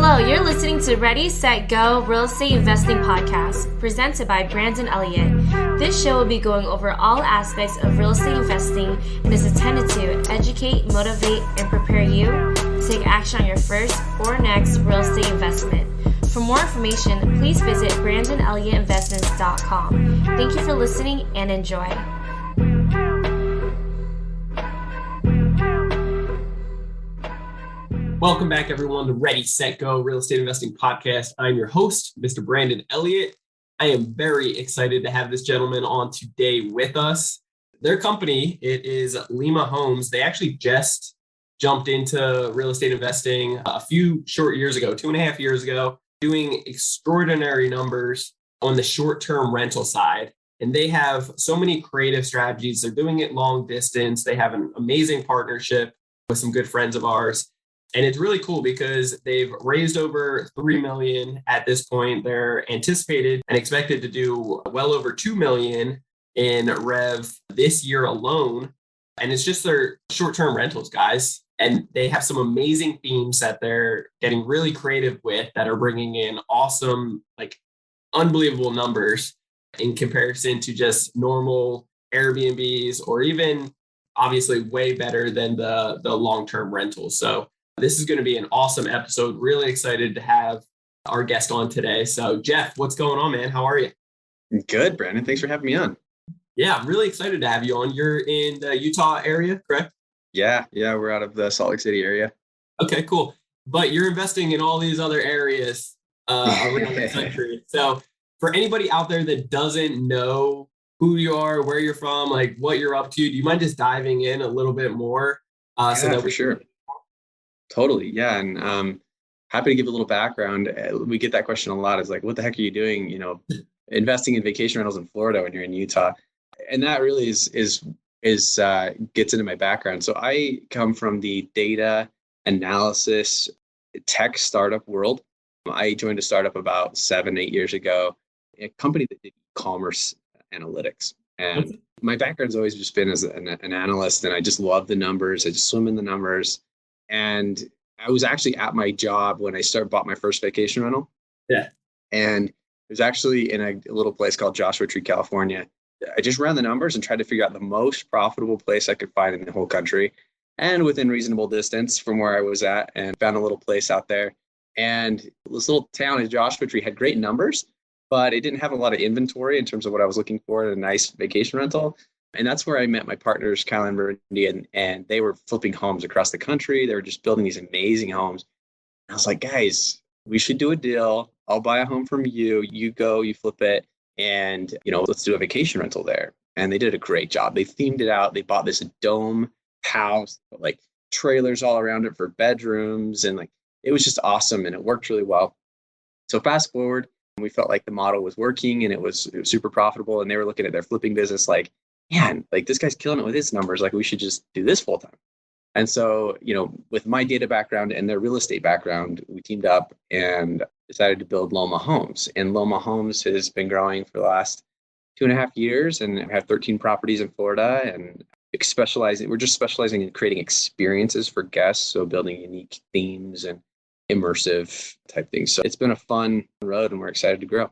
Hello, you're listening to Ready, Set, Go Real Estate Investing Podcast, presented by Brandon Elliott. This show will be going over all aspects of real estate investing and is intended to educate, motivate, and prepare you to take action on your first or next real estate investment. For more information, please visit BrandonElliottInvestments.com. Thank you for listening and enjoy. Welcome back, everyone, to Ready, Set, Go Real Estate Investing Podcast. I'm your host, Mr. Brandon Elliott. I am very excited to have this gentleman on today with us. Their company, it is Lima Homes. They actually just jumped into real estate investing a few short years ago, 2.5 years ago, doing extraordinary numbers on the short-term rental side. And they have so many creative strategies. They're doing it long distance. They have an amazing partnership with some good friends of ours. And it's really cool because they've raised over $3 million at this point. They're anticipated and expected to do well over $2 million in rev this year alone. And it's just their short-term rentals, guys. And they have some amazing themes that they're getting really creative with that are bringing in awesome, like unbelievable numbers in comparison to just normal Airbnbs or even obviously way better than the long-term rentals. So this is going to be an awesome episode. Really excited to have our guest on today. So Jeff, what's going on, man? How are you? Good, Brandon. Thanks for having me on. Yeah, I'm really excited to have you on. You're in the Utah area, correct? Yeah, we're out of the Salt Lake City area. Okay, cool. But you're investing in all these other areas around the country. So for anybody out there that doesn't know who you are, where you're from, like what you're up to, do you mind just diving in a little bit more? So that for sure. Totally. Yeah. And happy to give a little background. We get that question a lot. It's like, what the heck are you doing, investing in vacation rentals in Florida when you're in Utah? And that really is gets into my background. So I come from the data analysis tech startup world. I joined a startup about 7-8 years ago, a company that did e-commerce analytics. And my background's always just been as an analyst, and I just love the numbers. I just swim in the numbers. And I was actually at my job when I bought my first vacation rental. Yeah. And it was actually in a little place called Joshua Tree, California. I just ran the numbers and tried to figure out the most profitable place I could find in the whole country and within reasonable distance from where I was at, and found a little place out there. And this little town in Joshua Tree had great numbers, but it didn't have a lot of inventory in terms of what I was looking for in a nice vacation rental. And that's where I met my partners, Kyle and Randy, and they were flipping homes across the country. They were just building these amazing homes. And I was like, guys, we should do a deal. I'll buy a home from you. You go, you flip it, and let's do a vacation rental there. And they did a great job. They themed it out. They bought this dome house, like trailers all around it for bedrooms, and it was just awesome, and it worked really well. So fast forward, we felt like the model was working, and it was super profitable. And they were looking at their flipping business like, man, this guy's killing it with his numbers. We should just do this full time. And so, with my data background and their real estate background, we teamed up and decided to build Loma Homes. And Loma Homes has been growing for the last 2.5 years, and we have 13 properties in Florida, and we're just specializing in creating experiences for guests. So building unique themes and immersive type things. So it's been a fun road, and we're excited to grow.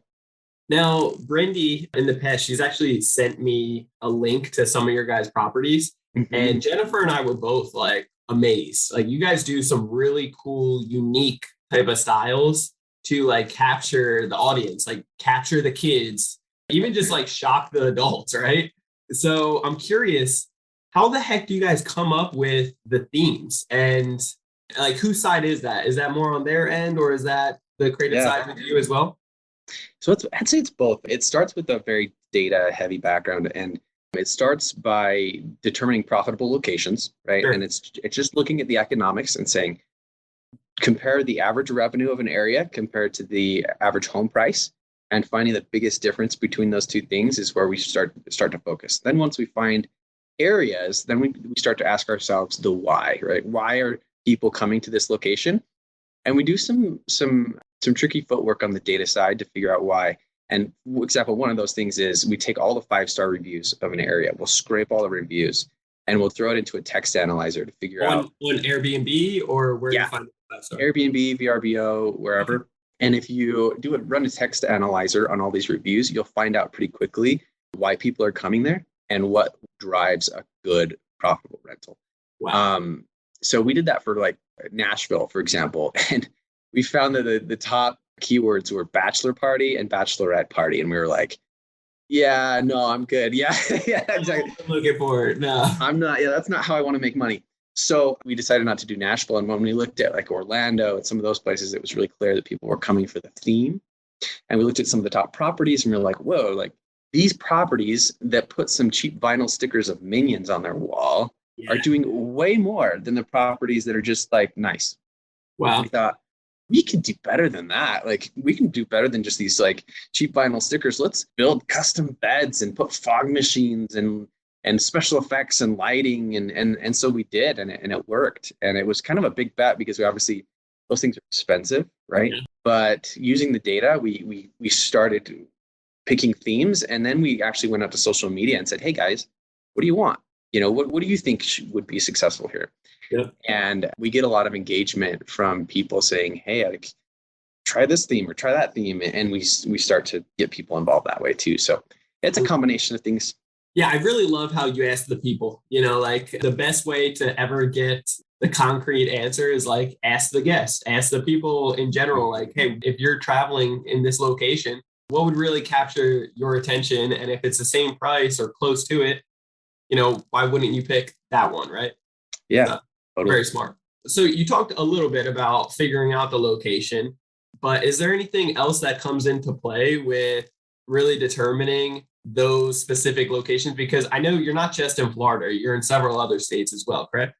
Now, Brandy, in the past, she's actually sent me a link to some of your guys' properties. Mm-hmm. And Jennifer and I were both amazed. You guys do some really cool, unique type of styles to capture the audience, capture the kids, even just shock the adults, right? So I'm curious, how the heck do you guys come up with the themes? And whose side is that? Is that more on their end, or is that the creative side with you as well? So I'd say it's both. It starts with a very data heavy background, and it starts by determining profitable locations, right? Sure. And it's just looking at the economics and saying, compare the average revenue of an area compared to the average home price, and finding the biggest difference between those two things is where we start to focus. Then once we find areas, then we start to ask ourselves the why, right? Why are people coming to this location? And we do some tricky footwork on the data side to figure out why. And for example, one of those things is we take all the 5-star reviews of an area. We'll scrape all the reviews and we'll throw it into a text analyzer to figure out. On Airbnb or where you find it? Airbnb, VRBO, wherever. And if you run a text analyzer on all these reviews, you'll find out pretty quickly why people are coming there and what drives a good profitable rental. Wow. So we did that for like Nashville, for example, and we found that the top keywords were bachelor party and bachelorette party. And we were like, yeah, no, I'm good. Yeah, yeah, exactly. I'm looking for it. No, I'm not. Yeah, that's not how I want to make money. So we decided not to do Nashville. And when we looked at like Orlando and some of those places, it was really clear that people were coming for the theme. And we looked at some of the top properties and we were like, whoa, like these properties that put some cheap vinyl stickers of Minions on their wall are doing way more than the properties that are just like nice. Wow. We thought we can do better than that. Like we can do better than just these like cheap vinyl stickers. Let's build custom beds and put fog machines and special effects and lighting. And so we did, and it worked. And it was kind of a big bet because we obviously, those things are expensive, right? Yeah. But using the data, we started picking themes, and then we actually went out to social media and said, hey guys, what do you want? You know, what do you think would be successful here? Yeah. And we get a lot of engagement from people saying, hey, like, try this theme or try that theme. And we start to get people involved that way too. So it's a combination of things. Yeah, I really love how you ask the people, you know, like the best way to ever get the concrete answer is like ask the guest, ask the people in general, like, hey, if you're traveling in this location, what would really capture your attention? And if it's the same price or close to it, you know, why wouldn't you pick that one, right? Yeah. Totally. Very smart. So you talked a little bit about figuring out the location, but is there anything else that comes into play with really determining those specific locations? Because I know you're not just in Florida, you're in several other states as well, correct?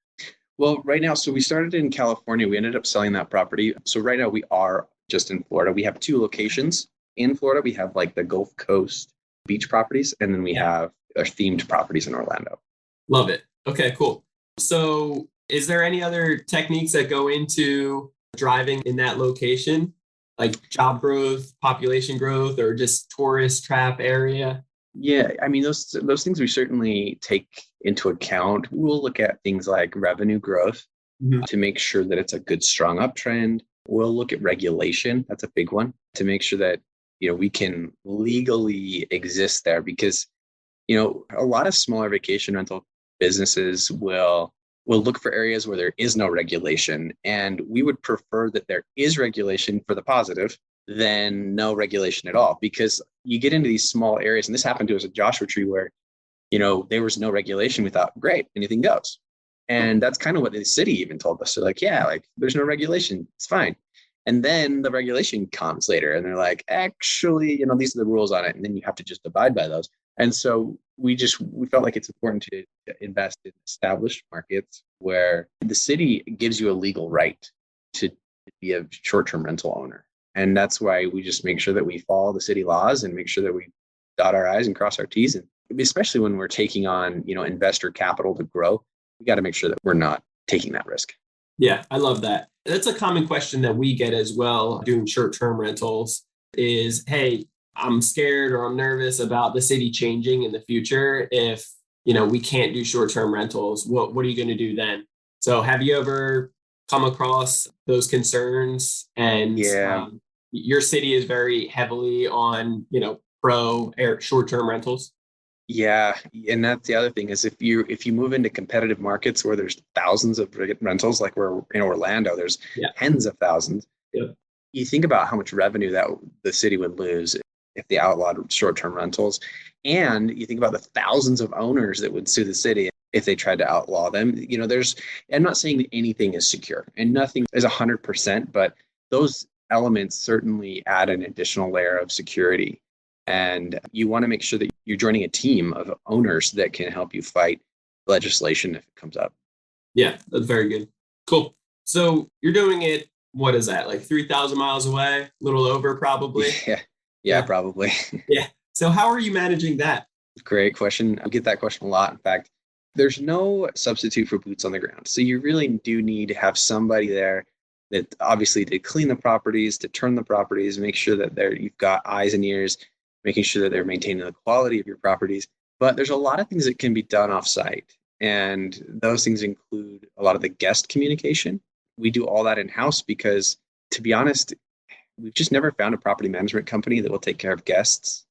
Well, right now, so we started in California. We ended up selling that property. So right now we are just in Florida. We have 2 locations in Florida. We have like the Gulf Coast beach properties, and then we have our themed properties in Orlando. Love it. Okay, cool. So is there any other techniques that go into driving in that location, like job growth, population growth, or just tourist trap area? Yeah, I mean, those things we certainly take into account. We'll look at things like revenue growth to make sure that it's a good, strong uptrend. We'll look at regulation. That's a big one, to make sure that, you know, we can legally exist there, because, you know, a lot of smaller vacation rental businesses will look for areas where there is no regulation. And we would prefer that there is regulation for the positive than no regulation at all, because you get into these small areas, and this happened to us at Joshua Tree, where, you know, there was no regulation. We thought, great, anything goes. And that's kind of what the city even told us. They're like, yeah, like there's no regulation, it's fine. And then the regulation comes later and they're like, actually, you know, these are the rules on it. And then you have to just abide by those. And so we felt like it's important to invest in established markets where the city gives you a legal right to be a short-term rental owner. And that's why we just make sure that we follow the city laws and make sure that we dot our I's and cross our T's. And especially when we're taking on, you know, investor capital to grow, we got to make sure that we're not taking that risk. Yeah, I love that. That's a common question that we get as well doing short-term rentals is, hey, I'm scared or I'm nervous about the city changing in the future. If, you know, we can't do short-term rentals, what are you going to do then? So have you ever come across those concerns? And your city is very heavily on, you know, short-term rentals. Yeah. And that's the other thing is if you move into competitive markets where there's thousands of rentals, like we're in Orlando, there's tens of thousands. Yep. You think about how much revenue that the city would lose if they outlawed short-term rentals. And you think about the thousands of owners that would sue the city if they tried to outlaw them. You know, I'm not saying that anything is secure and nothing is 100%, but those elements certainly add an additional layer of security. And you want to make sure that you're joining a team of owners that can help you fight legislation if it comes up. Yeah, that's very good. Cool. So you're doing it, what is that, like 3,000 miles away, a little over probably? Yeah, probably. Yeah. So how are you managing that? Great question. I get that question a lot. In fact, there's no substitute for boots on the ground. So you really do need to have somebody there that obviously to clean the properties, to turn the properties, make sure that you've got eyes and ears, making sure that they're maintaining the quality of your properties. But there's a lot of things that can be done offsite. And those things include a lot of the guest communication. we do all that in-house because, to be honest, we've just never found a property management company that will take care of guests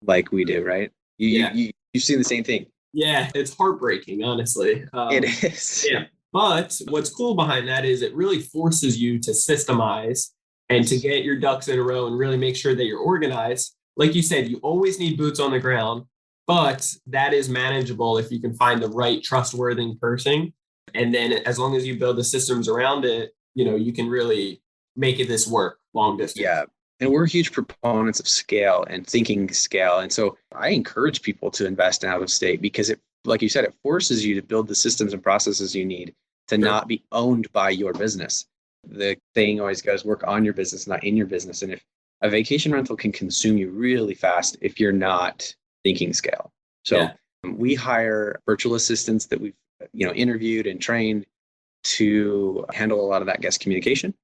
like we do, right? You've seen the same thing. Yeah, it's heartbreaking, honestly. It is. Yeah. But what's cool behind that is it really forces you to systemize and to get your ducks in a row and really make sure that you're organized. Like you said, you always need boots on the ground, but that is manageable if you can find the right trustworthy person. And then as long as you build the systems around it, you can really make this work long distance. Yeah. And we're huge proponents of scale and thinking scale. And so I encourage people to invest in out of state because it, like you said, it forces you to build the systems and processes you need to not be owned by your business. The thing always goes, work on your business, not in your business. And if a vacation rental can consume you really fast if you're not thinking scale. So we hire virtual assistants that we've interviewed and trained to handle a lot of that guest communication.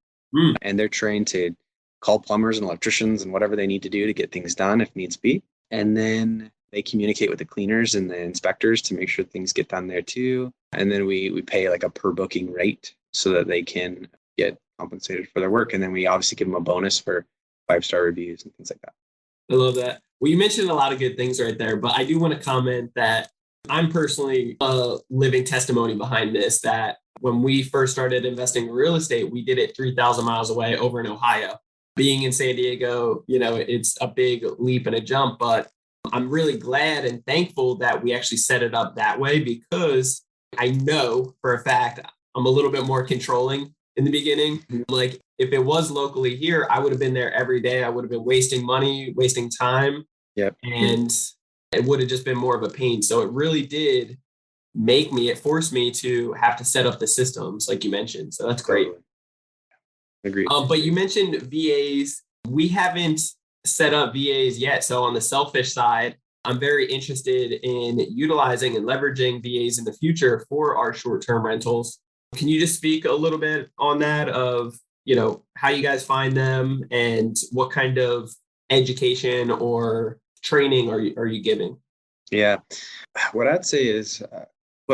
And they're trained to call plumbers and electricians and whatever they need to do to get things done if needs be. And then they communicate with the cleaners and the inspectors to make sure things get done there too. And then we pay like a per booking rate so that they can get compensated for their work. And then we obviously give them a bonus for 5-star reviews and things like that. I love that. Well, you mentioned a lot of good things right there, but I do want to comment that I'm personally a living testimony behind this, that when we first started investing in real estate, we did it 3,000 miles away over in Ohio. Being in San Diego, it's a big leap and a jump, but I'm really glad and thankful that we actually set it up that way because I know for a fact I'm a little bit more controlling in the beginning. Like if it was locally here, I would have been there every day. I would have been wasting money, wasting time. Yep. And it would have just been more of a pain. So it really did it forced me to have to set up the systems like you mentioned. So that's great. Totally. Agreed. But you mentioned VAs. We haven't set up VAs yet. So on the selfish side, I'm very interested in utilizing and leveraging VAs in the future for our short-term rentals. Can you just speak a little bit on that of, how you guys find them and what kind of education or training are you giving? Yeah. What I'd say is,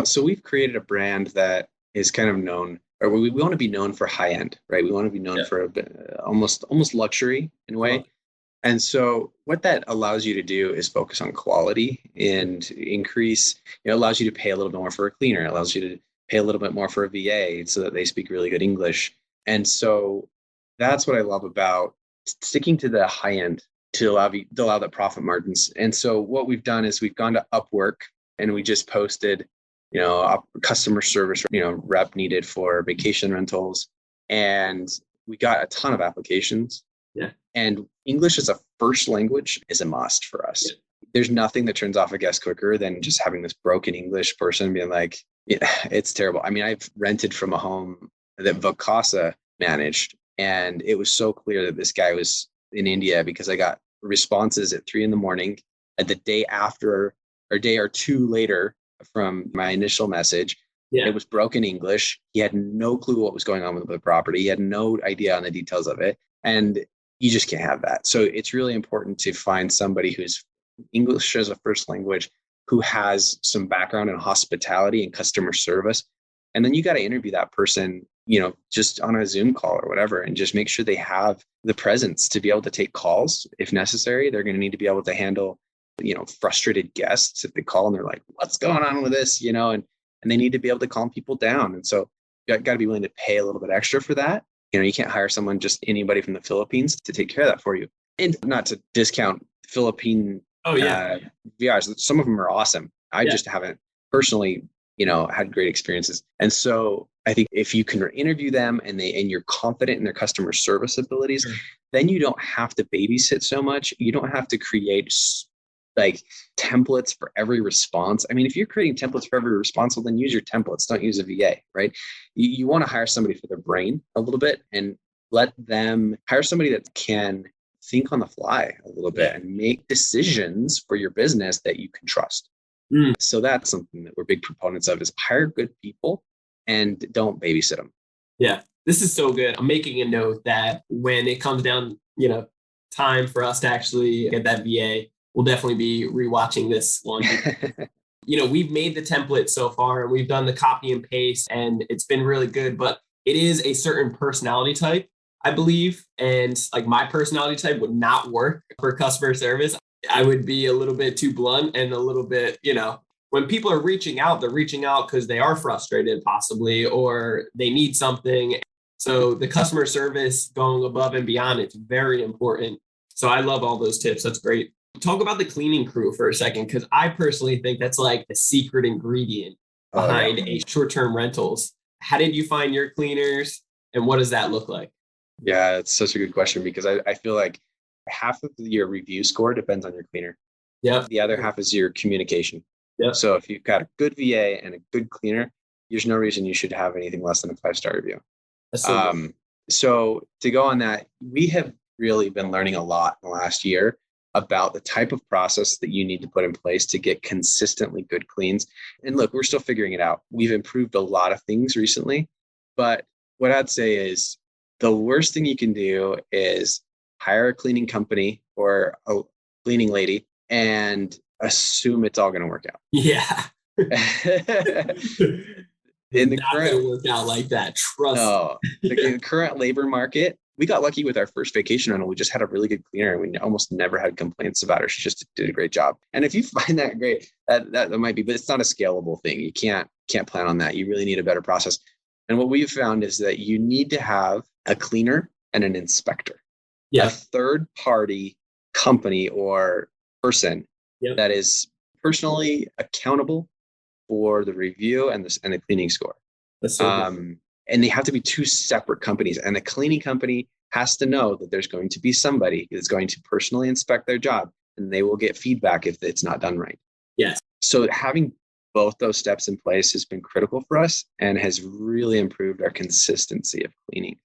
so we've created a brand that is kind of known, or we want to be known for high end, right? We want to be known for a bit, almost luxury in a way. And so what that allows you to do is focus on quality and increase, it allows you to pay a little bit more for a cleaner. It allows you to pay a little bit more for a VA so that they speak really good English. And so that's what I love about sticking to the high end to allow the profit margins. And so what we've done is we've gone to Upwork and we just posted, a customer service, rep needed for vacation rentals. And we got a ton of applications. Yeah. And English as a first language is a must for us. Yeah. There's nothing that turns off a guest quicker than just having this broken English person being like, it's terrible. I mean, I've rented from a home that Vacasa managed, and it was so clear that this guy was in India because I got responses at 3 a.m. at the day after or day or two later from my initial message. Yeah. It was broken English. He had no clue what was going on with the property. He had no idea on the details of it. And you just can't have that. So it's really important to find somebody who's English as a first language, who has some background in hospitality and customer service. And then you got to interview that person, just on a Zoom call or whatever, and just make sure they have the presence to be able to take calls if necessary. They're going to need to be able to handle, frustrated guests if they call and they're like, what's going on with this, and they need to be able to calm people down. And so you got to be willing to pay a little bit extra for that. You can't hire just anybody from the Philippines to take care of that for you. And not to discount Philippine VRs. Some of them are awesome. I just haven't personally, had great experiences. And so I think if you can interview them and you're confident in their customer service abilities, then you don't have to babysit so much. You don't have to create like templates for every response. I mean, if you're creating templates for every response, well, then use your templates. Don't use a VA, right? You want to hire somebody for their brain a little bit and let them hire somebody that can think on the fly a little bit and make decisions for your business that you can trust. So that's something that we're big proponents of, is hire good people and don't babysit them. Yeah, this is so good. I'm making a note that when it comes down, time for us to actually get that VA, we'll definitely be rewatching this one. We've made the template so far and we've done the copy and paste and it's been really good. But it is a certain personality type, I believe. And like my personality type would not work for customer service. I would be a little bit too blunt and a little bit, when people are reaching out, they're reaching out because they are frustrated possibly, or they need something. So the customer service going above and beyond, it's very important. So I love all those tips. That's great. Talk about the cleaning crew for a second, because I personally think that's like the secret ingredient behind a short-term rentals. How did you find your cleaners and what does that look like? Yeah, it's such a good question because I feel like half of your review score depends on your cleaner. Yeah. The other half is your communication. Yeah. So if you've got a good VA and a good cleaner, there's no reason you should have anything less than a 5-star review. So to go on that, we have really been learning a lot in the last year about the type of process that you need to put in place to get consistently good cleans. And look, we're still figuring it out. We've improved a lot of things recently, but what I'd say is the worst thing you can do is hire a cleaning company or a cleaning lady and assume it's all going to work out. Yeah. In the not going to work out like that. Trust me. In the current labor market, we got lucky with our first vacation rental. We just had a really good cleaner and we almost never had complaints about her. She just did a great job. And if you find that great, that might be, but it's not a scalable thing. You can't plan on that. You really need a better process. And what we've found is that you need to have a cleaner and an inspector. Yeah. A third party company or person that is personally accountable for the review and the cleaning score. That's so good. And they have to be two separate companies. And the cleaning company has to know that there's going to be somebody that's going to personally inspect their job and they will get feedback if it's not done right. Yes. So having both those steps in place has been critical for us and has really improved our consistency of cleaning.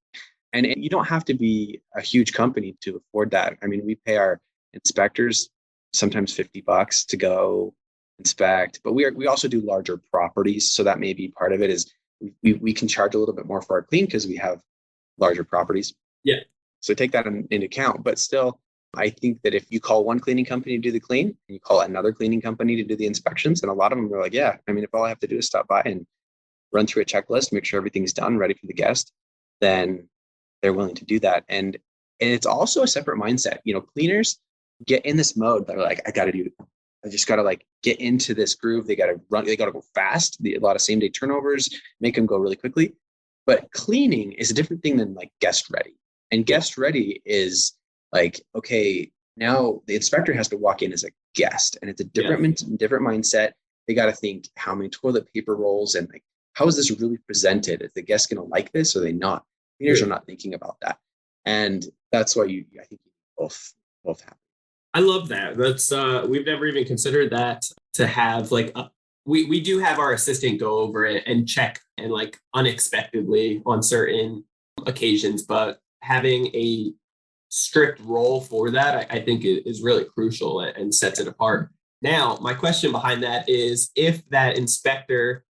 And you don't have to be a huge company to afford that. I mean, we pay our inspectors sometimes $50 to go inspect, but we also do larger properties. So that may be part of it is we can charge a little bit more for our clean because we have larger properties. Yeah. So take that into account. But still, I think that if you call one cleaning company to do the clean and you call another cleaning company to do the inspections, and a lot of them are like, yeah, I mean, if all I have to do is stop by and run through a checklist, make sure everything's done, ready for the guest, then they're willing to do that. And it's also a separate mindset. Cleaners get in this mode. They're like, I just got to like get into this groove. They got to run. They got to go fast. A lot of same day turnovers make them go really quickly. But cleaning is a different thing than like guest ready. And guest ready is like, okay, now the inspector has to walk in as a guest, and it's a different mindset. They got to think how many toilet paper rolls and like how is this really presented? Is the guest going to like this or are they not? Cleaners are not thinking about that, and that's why I think both have. I love that. That's we've never even considered that, to have like we do have our assistant go over it and check and like unexpectedly on certain occasions, but having a strict role for that, I think is really crucial and sets it apart. Now, my question behind that is, if that inspector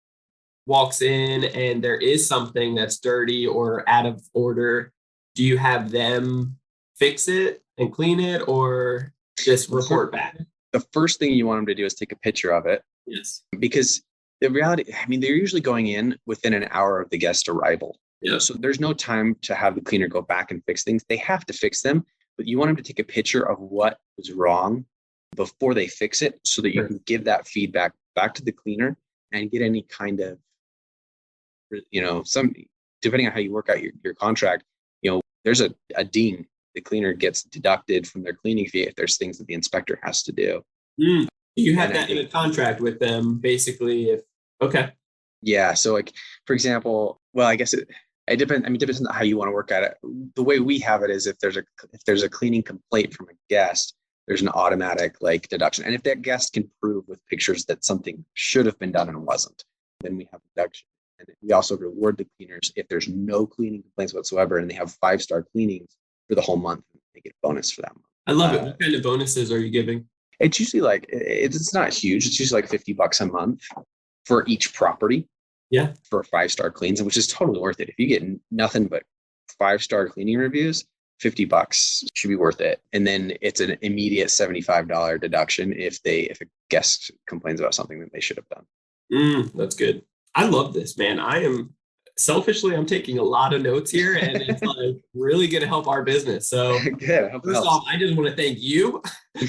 walks in and there is something that's dirty or out of order, do you have them fix it and clean it or just report back? The first thing you want them to do is take a picture of it. Yes. Because the reality, I mean, they're usually going in within an hour of the guest arrival. Yeah. So there's no time to have the cleaner go back and fix things. They have to fix them, but you want them to take a picture of what was wrong before they fix it so that you can give that feedback back to the cleaner and get any kind of, some, depending on how you work out your contract, there's a ding. The cleaner gets deducted from their cleaning fee if there's things that the inspector has to do. You have that in a contract with them, basically. Okay. Yeah. So like, for example, well, I guess it depends. I mean, it depends on how you want to work at it. The way we have it is if there's a cleaning complaint from a guest, there's an automatic like deduction. And if that guest can prove with pictures that something should have been done and wasn't, then we have a deduction. And we also reward the cleaners if there's no cleaning complaints whatsoever and they have 5-star cleanings for the whole month. They get a bonus for that month. I love it. What kind of bonuses are you giving? It's usually like, it's not huge. It's usually like $50 a month for each property. Yeah. For 5-star cleans, which is totally worth it. If you get nothing but 5-star cleaning reviews, $50 should be worth it. And then it's an immediate $75 deduction if a guest complains about something that they should have done. That's good. I love this, man. Selfishly, I'm taking a lot of notes here, and it's like really going to help our business. So Good. I hope it first helps. off, I just want to thank you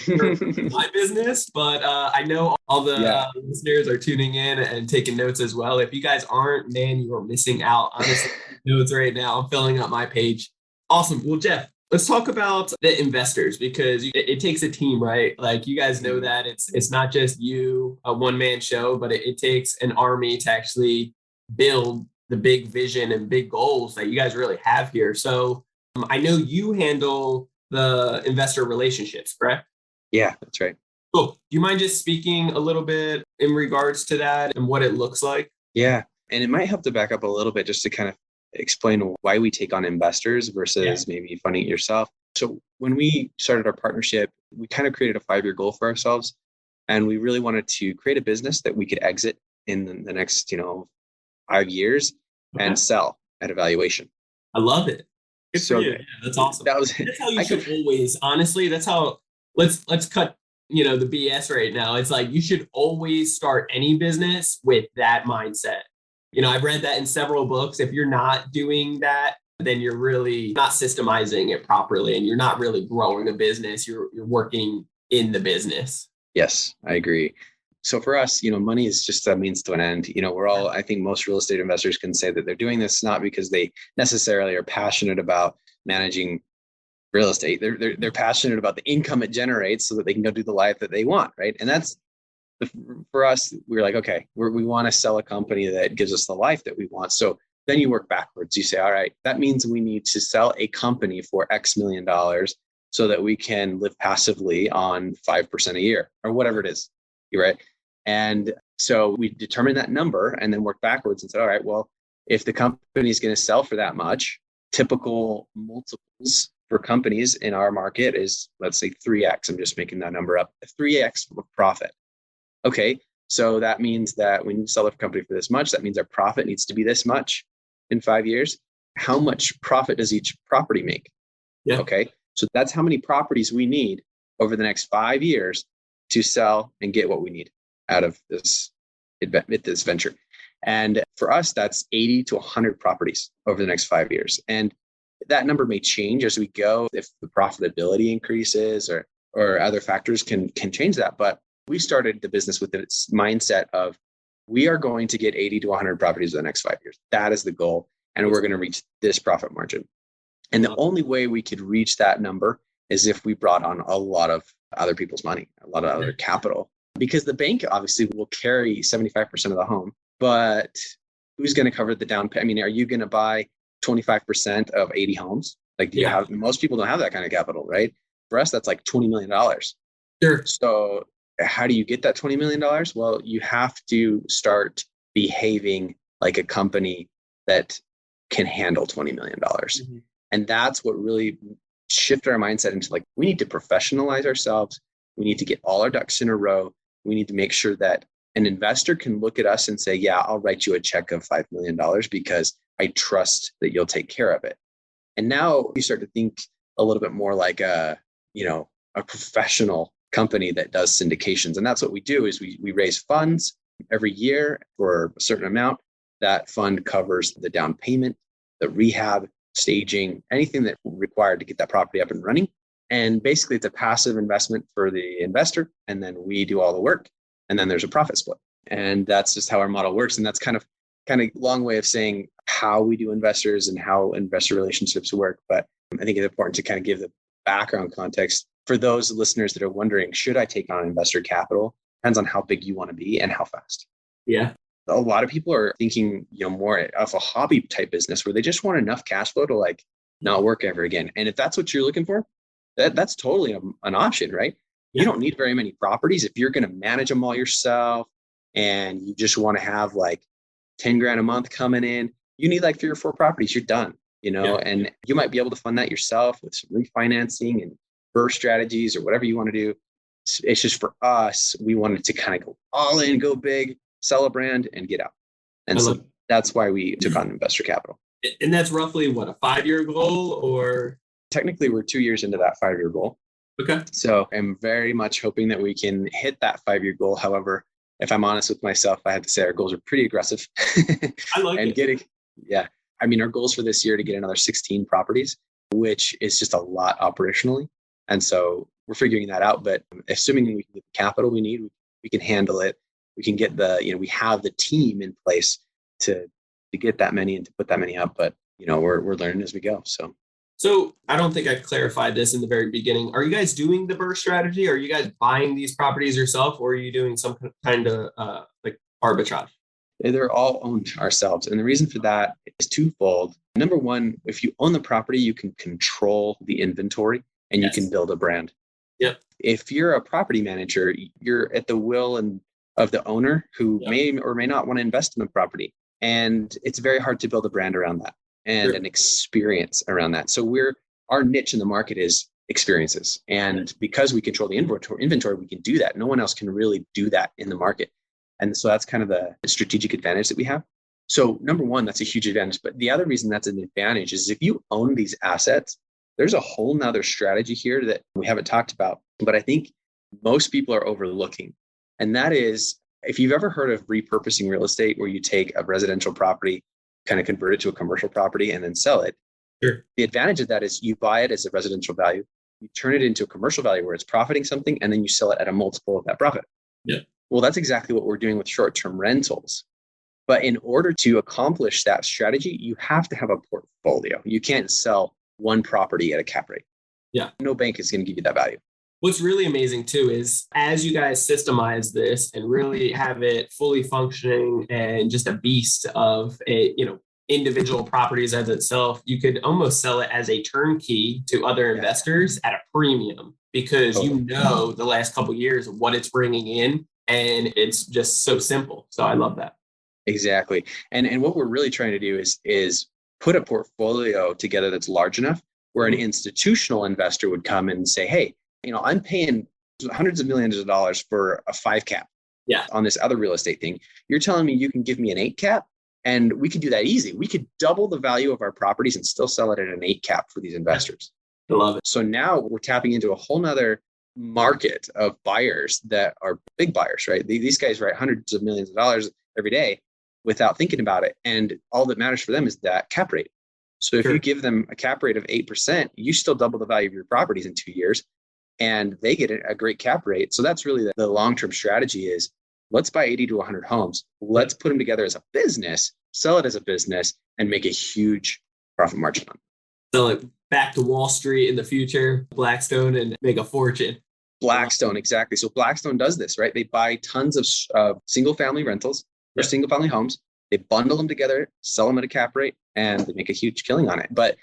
for my business, but I know all the listeners are tuning in and taking notes as well. If you guys aren't, man, you are missing out. Honestly, notes right now. I'm filling up my page. Awesome. Well, Jeff, let's talk about the investors because it takes a team, right? Like you guys know that it's not just you, a one-man show, but it takes an army to actually build the big vision and big goals that you guys really have here. So I know you handle the investor relationships, correct? Yeah, that's right. Cool. Do you mind just speaking a little bit in regards to that and what it looks like? Yeah. And it might help to back up a little bit just to kind of explain why we take on investors versus maybe funding it yourself. So when we started our partnership, we kind of created a 5-year goal for ourselves. And we really wanted to create a business that we could exit in the next, 5 years and sell at a valuation. I love it. Good for you. Yeah, that's awesome. That's how you should always, honestly, that's how, let's cut, the BS right now. It's like, you should always start any business with that mindset. I've read that in several books. If you're not doing that, then you're really not systemizing it properly and you're not really growing a business. You're working in the business. Yes, I agree. So for us, money is just a means to an end. I think most real estate investors can say that they're doing this not because they necessarily are passionate about managing real estate. They're passionate about the income it generates so that they can go do the life that they want, right? And that's for us, we're like, okay, we want to sell a company that gives us the life that we want. So then you work backwards. You say, all right, that means we need to sell a company for X million dollars so that we can live passively on 5% a year or whatever it is, right? And so we determine that number and then work backwards and say, all right, well, if the company is going to sell for that much, typical multiples for companies in our market is, let's say 3X. I'm just making that number up, 3X of profit. Okay, so that means that when you sell a company for this much, that means our profit needs to be this much in 5 years. How much profit does each property make? Yeah. Okay, so that's how many properties we need over the next 5 years to sell and get what we need out of this venture. And for us, that's 80 to 100 properties over the next 5 years. And that number may change as we go if the profitability increases or other factors can change that. But we started the business with its mindset of we are going to get 80 to 100 properties in the next 5 years. That is the goal. And we're going to reach this profit margin. And the only way we could reach that number is if we brought on a lot of other people's money, a lot of other capital. Because the bank obviously will carry 75% of the home, but who's going to cover the down payment? I mean, are you going to buy 25% of 80 homes? Like most people don't have that kind of capital, right? For us, that's like $20 million. Sure. So how do you get that $20 million? Well, you have to start behaving like a company that can handle $20 million. Mm-hmm. And that's what really shifted our mindset into like, we need to professionalize ourselves. We need to get all our ducks in a row. We need to make sure that an investor can look at us and say, yeah, I'll write you a check of $5 million because I trust that you'll take care of it. And now you start to think a little bit more like a professional company that does syndications. And that's what we do is we raise funds every year for a certain amount. That fund covers the down payment, the rehab, staging, anything that required to get that property up and running. And basically it's a passive investment for the investor. And then we do all the work. And then there's a profit split. And that's just how our model works. And that's kind of long way of saying how we do investors and how investor relationships work. But I think it's important to kind of give the background context for those listeners that are wondering, should I take on investor capital? Depends on how big you want to be and how fast. Yeah. A lot of people are thinking, more of a hobby type business where they just want enough cash flow to like not work ever again. And if that's what you're looking for, that's totally an option, right? Yeah. You don't need very many properties. If you're going to manage them all yourself and you just want to have like 10 grand a month coming in, you need like 3 or 4 properties. You're done, and you might be able to fund that yourself with some refinancing and burst strategies or whatever you want to do. It's just for us, we wanted to kind of go all in, go big, sell a brand and get out. And so that's why we took on investor capital. And that's roughly what, a 5-year goal or? Technically, we're 2 years into that 5-year goal. Okay. So I'm very much hoping that we can hit that 5-year goal. However, if I'm honest with myself, I have to say our goals are pretty aggressive. I like it. Yeah. I mean, our goals for this year to get another 16 properties, which is just a lot operationally. And so we're figuring that out. But assuming we can get the capital we need, we can handle it. We can get we have the team in place to get that many and to put that many up. But, we're learning as we go. So I don't think I clarified this in the very beginning. Are you guys doing the burst strategy? Are you guys buying these properties yourself, or are you doing some kind of like arbitrage? They're all owned ourselves. And the reason for that is twofold. Number one, if you own the property, you can control the inventory and Yes. you can build a brand. Yep. If you're a property manager, you're at the will of the owner who Yep. may or may not want to invest in the property. And it's very hard to build a brand around that and Sure. an experience around that. So our niche in the market is experiences. And because we control the inventory, we can do that. No one else can really do that in the market. And so that's kind of the strategic advantage that we have. So number one, that's a huge advantage. But the other reason that's an advantage is if you own these assets, there's a whole nother strategy here that we haven't talked about, but I think most people are overlooking. And that is, if you've ever heard of repurposing real estate, where you take a residential property, kind of convert it to a commercial property and then sell it. Sure. The advantage of that is you buy it as a residential value, you turn it into a commercial value where it's profiting something, and then you sell it at a multiple of that profit. Yeah. Well, that's exactly what we're doing with short-term rentals. But in order to accomplish that strategy, you have to have a portfolio. You can't sell one property at a cap rate. Yeah. No bank is going to give you that value. What's really amazing too is as you guys systemize this and really have it fully functioning and just a beast of individual properties as itself, you could almost sell it as a turnkey to other investors at a premium because the last couple of years of what it's bringing in, and it's just so simple. So I love that. Exactly. And what we're really trying to do is put a portfolio together that's large enough where an institutional investor would come and say, hey, I'm paying hundreds of millions of dollars for a 5 cap on this other real estate thing. You're telling me you can give me an 8 cap? And we could do that easy. We could double the value of our properties and still sell it at an 8 cap for these investors. I love it. So now we're tapping into a whole nother market of buyers that are big buyers, right? These guys write hundreds of millions of dollars every day without thinking about it. And all that matters for them is that cap rate. So if you give them a cap rate of 8%, you still double the value of your properties in 2 years, and they get a great cap rate. So that's really the long-term strategy is let's buy 80 to 100 homes. Let's put them together as a business, sell it as a business, and make a huge profit margin on it. Sell it back to Wall Street in the future, Blackstone, and make a fortune. Blackstone, exactly. So Blackstone does this, right? They buy tons of single-family rentals or single-family homes. They bundle them together, sell them at a cap rate, and they make a huge killing on it. But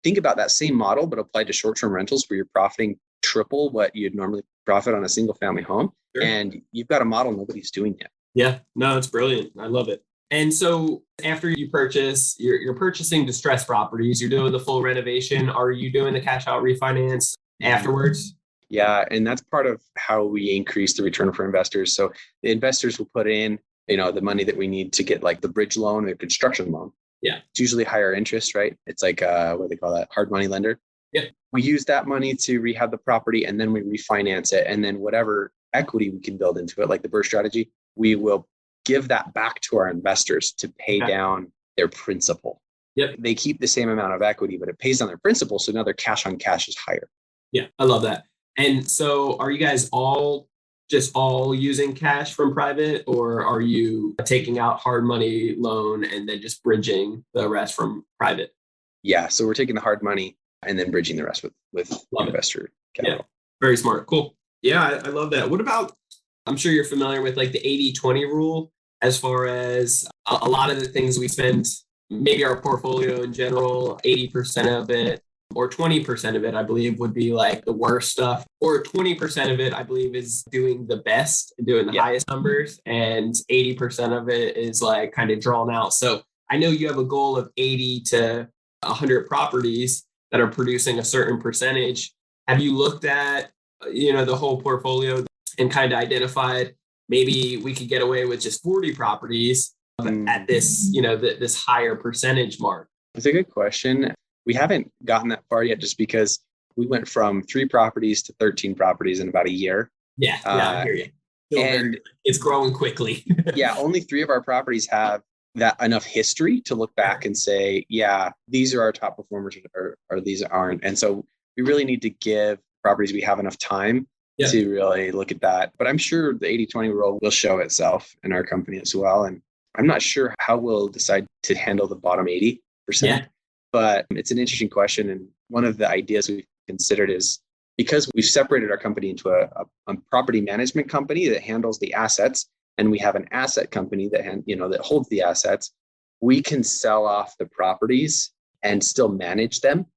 think about that same model, but applied to short-term rentals where you're profiting triple what you'd normally profit on a single-family home. Sure. And you've got a model nobody's doing yet. Yeah, no, it's brilliant. I love it. And so after you purchase, you're purchasing distressed properties, you're doing the full renovation. Are you doing the cash out refinance afterwards? Yeah, and that's part of how we increase the return for investors. So the investors will put in, the money that we need to get like the bridge loan or construction loan. Yeah. It's usually higher interest, right? It's like, what do they call that? Hard money lender. Yeah. We use that money to rehab the property and then we refinance it. And then whatever equity we can build into it, like the burst strategy, we will give that back to our investors to pay down their principal. Yep. They keep the same amount of equity, but it pays down their principal. So now their cash on cash is higher. Yeah, I love that. And so are you guys all using cash from private, or are you taking out hard money loan and then just bridging the rest from private? Yeah. So we're taking the hard money and then bridging the rest with investor capital. Yeah. Very smart. Cool. Yeah, I love that. What about, I'm sure you're familiar with like the 80-20 rule as far as a lot of the things we spend, maybe our portfolio in general, 80% of it or 20% of it, I believe, would be like the worst stuff, or 20% of it, I believe, is doing the best, doing the highest numbers, and 80% of it is like kind of drawn out. So I know you have a goal of 80 to 100 properties that are producing a certain percentage. Have you looked at, the whole portfolio and kind of identified maybe we could get away with just 40 properties at this, this higher percentage mark? It's a good question. We haven't gotten that far yet just because we went from 3 properties to 13 properties in about a year. Yeah, I hear you. And it's growing quickly. Yeah, only 3 of our properties have that enough history to look back and say, yeah, these are our top performers or these aren't. And so we really need to give properties we have enough time to really look at that. But I'm sure the 80-20 rule will show itself in our company as well. And I'm not sure how we'll decide to handle the bottom 80%, but it's an interesting question. And one of the ideas we've considered is because we've separated our company into a property management company that handles the assets, and we have an asset company that holds the assets, we can sell off the properties and still manage them.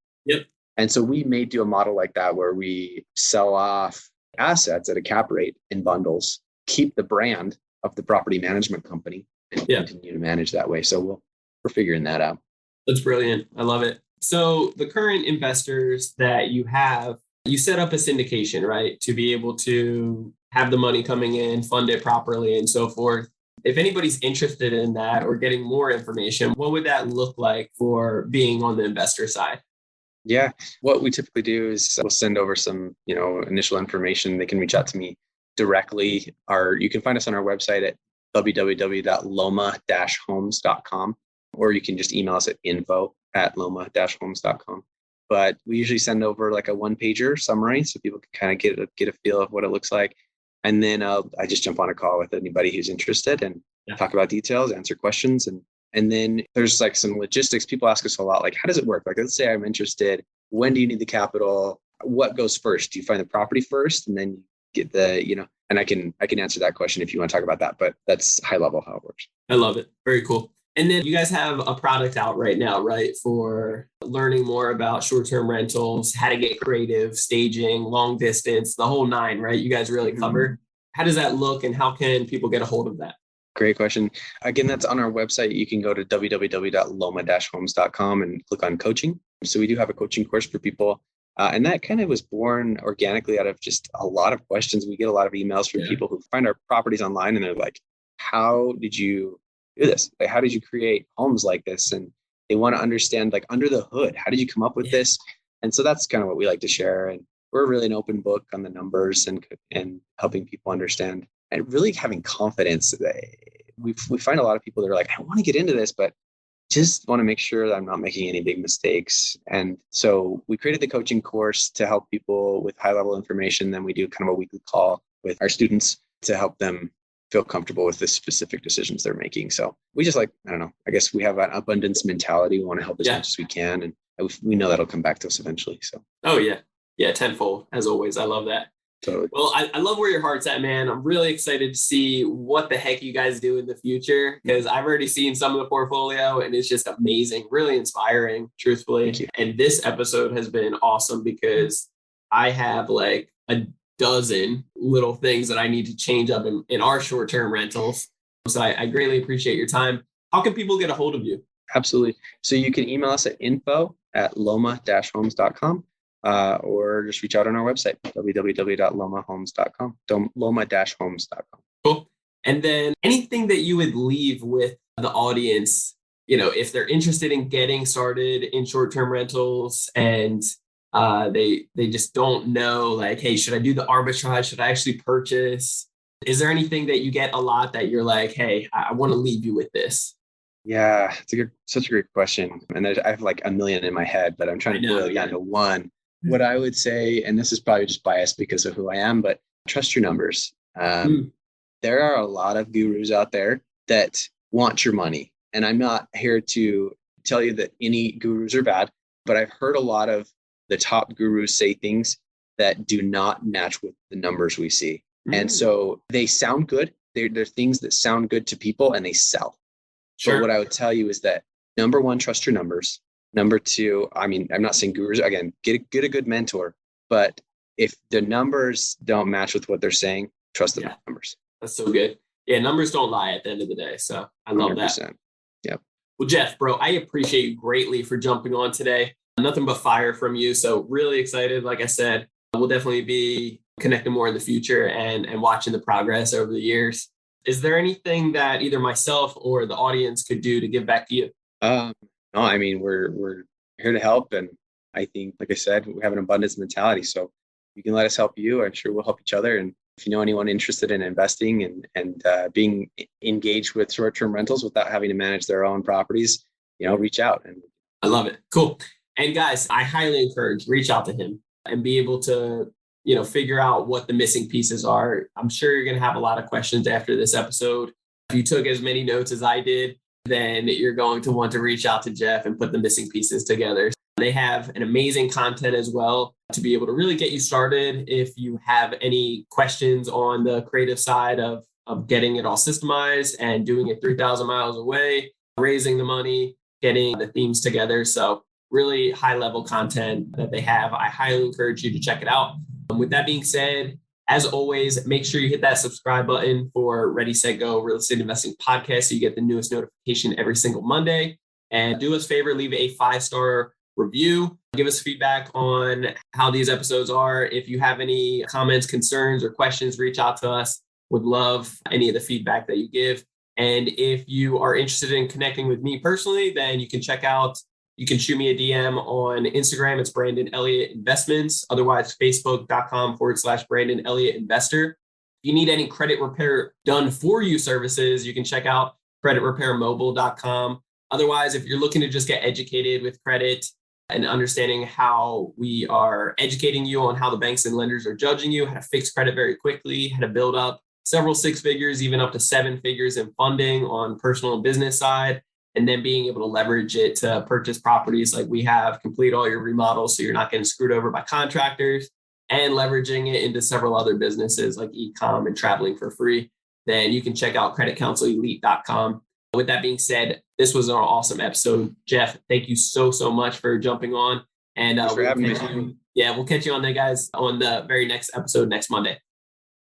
And so we may do a model like that where we sell off assets at a cap rate in bundles, keep the brand of the property management company, and continue to manage that way. So we're figuring that out. That's brilliant. I love it. So the current investors that you have, you set up a syndication, right? To be able to have the money coming in, fund it properly, and so forth. If anybody's interested in that or getting more information, what would that look like for being on the investor side? Yeah, what we typically do is we'll send over some, initial information. They can reach out to me directly. You can find us on our website at www.loma-homes.com, or you can just email us at info@loma-homes.com. But we usually send over like a one-pager summary so people can kind of get a feel of what it looks like. And then I just jump on a call with anybody who's interested and talk about details, answer questions. And then there's like some logistics. People ask us a lot, like, how does it work? Like, let's say I'm interested. When do you need the capital? What goes first? Do you find the property first and then you get and I can answer that question if you want to talk about that, but that's high level how it works. I love it. Very cool. And then you guys have a product out right now, right? For learning more about short-term rentals, how to get creative, staging, long distance, the whole nine, right? You guys really cover. How does that look and how can people get a hold of that? Great question. Again, that's on our website. You can go to www.loma-homes.com and click on coaching. So we do have a coaching course for people. And that kind of was born organically out of just a lot of questions. We get a lot of emails from people who find our properties online and they're like, how did you do this? Like, how did you create homes like this? And they want to understand, like, under the hood, how did you come up with this? And so that's kind of what we like to share. And we're really an open book on the numbers and helping people understand and really having confidence. We find a lot of people that are like, I want to get into this, but just want to make sure that I'm not making any big mistakes. And so we created the coaching course to help people with high level information. Then we do kind of a weekly call with our students to help them feel comfortable with the specific decisions they're making. So we just I guess we have an abundance mentality. We want to help as much as we can. And we know that'll come back to us eventually. So. Oh, yeah. Yeah. Tenfold, as always. I love that. Totally. Well, I love where your heart's at, man. I'm really excited to see what the heck you guys do in the future, because I've already seen some of the portfolio and it's just amazing, really inspiring, truthfully. Thank you. And this episode has been awesome because I have like a dozen little things that I need to change up in our short-term rentals. So I greatly appreciate your time. How can people get a hold of you? Absolutely. So you can email us at info@loma-homes.com. Or just reach out on our website, www.loma-homes.com, loma-homes.com. Cool. And then anything that you would leave with the audience, if they're interested in getting started in short-term rentals and they just don't know, like, hey, should I do the arbitrage? Should I actually purchase? Is there anything that you get a lot that you're like, hey, I want to leave you with this? Yeah, it's such a great question. And I have like a million in my head, but I'm trying to boil it down to one. What I would say, and this is probably just biased because of who I am, but trust your numbers. There are a lot of gurus out there that want your money. And I'm not here to tell you that any gurus are bad, but I've heard a lot of the top gurus say things that do not match with the numbers we see. And so they sound good. They're things that sound good to people and they sell. Sure. But what I would tell you is that number one, trust your numbers. Number two, I'm not saying gurus, again, get a good mentor, but if the numbers don't match with what they're saying, trust the numbers. That's so good. Yeah, numbers don't lie at the end of the day. So I love 100%. That. Yep. Well, Jeff, bro, I appreciate you greatly for jumping on today. Nothing but fire from you. So really excited. Like I said, we'll definitely be connecting more in the future and watching the progress over the years. Is there anything that either myself or the audience could do to give back to you? No, we're here to help. And I think, like I said, we have an abundance mentality. So you can let us help you. I'm sure we'll help each other. And If you know anyone interested in investing and being engaged with short-term rentals without having to manage their own properties, reach out. And I love it. Cool. And guys, I highly encourage reach out to him and be able to, figure out what the missing pieces are. I'm sure you're going to have a lot of questions after this episode. If you took as many notes as I did, then you're going to want to reach out to Jeff and put the missing pieces together. They have an amazing content as well to be able to really get you started. If you have any questions on the creative side of getting it all systemized and doing it 3,000 miles away, raising the money, getting the themes together. So really high level content that they have. I highly encourage you to check it out. With that being said, as always, make sure you hit that subscribe button for Ready, Set, Go Real Estate Investing Podcast so you get the newest notification every single Monday. And do us a favor, leave a 5-star review. Give us feedback on how these episodes are. If you have any comments, concerns, or questions, reach out to us. Would love any of the feedback that you give. And if you are interested in connecting with me personally, then you can shoot me a DM on Instagram. It's Brandon Elliott Investments. Otherwise, Facebook.com/Brandon Elliott Investor. If you need any credit repair done for you services, you can check out creditrepairmobile.com. Otherwise, if you're looking to just get educated with credit and understanding how we are educating you on how the banks and lenders are judging you, how to fix credit very quickly, how to build up several 6 figures, even up to 7 figures in funding on personal and business side, and then being able to leverage it to purchase properties like we have, complete all your remodels so you're not getting screwed over by contractors, and leveraging it into several other businesses like e-com and traveling for free, then you can check out creditcounselelite.com. With that being said, this was an awesome episode. Jeff, thank you so much for jumping on. And we'll catch you on there, guys, on the very next episode next Monday.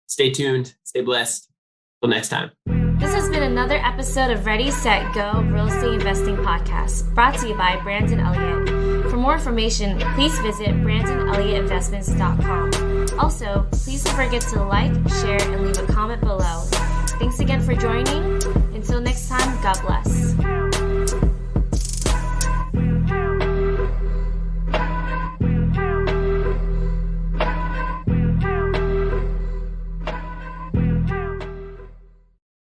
Stay tuned. Stay blessed. Till next time. This has been another episode of Ready, Set, Go Real Estate Investing Podcast, brought to you by Brandon Elliott. For more information, please visit BrandonElliottInvestments.com. Also, please don't forget to like, share, and leave a comment below. Thanks again for joining. Until next time, God bless.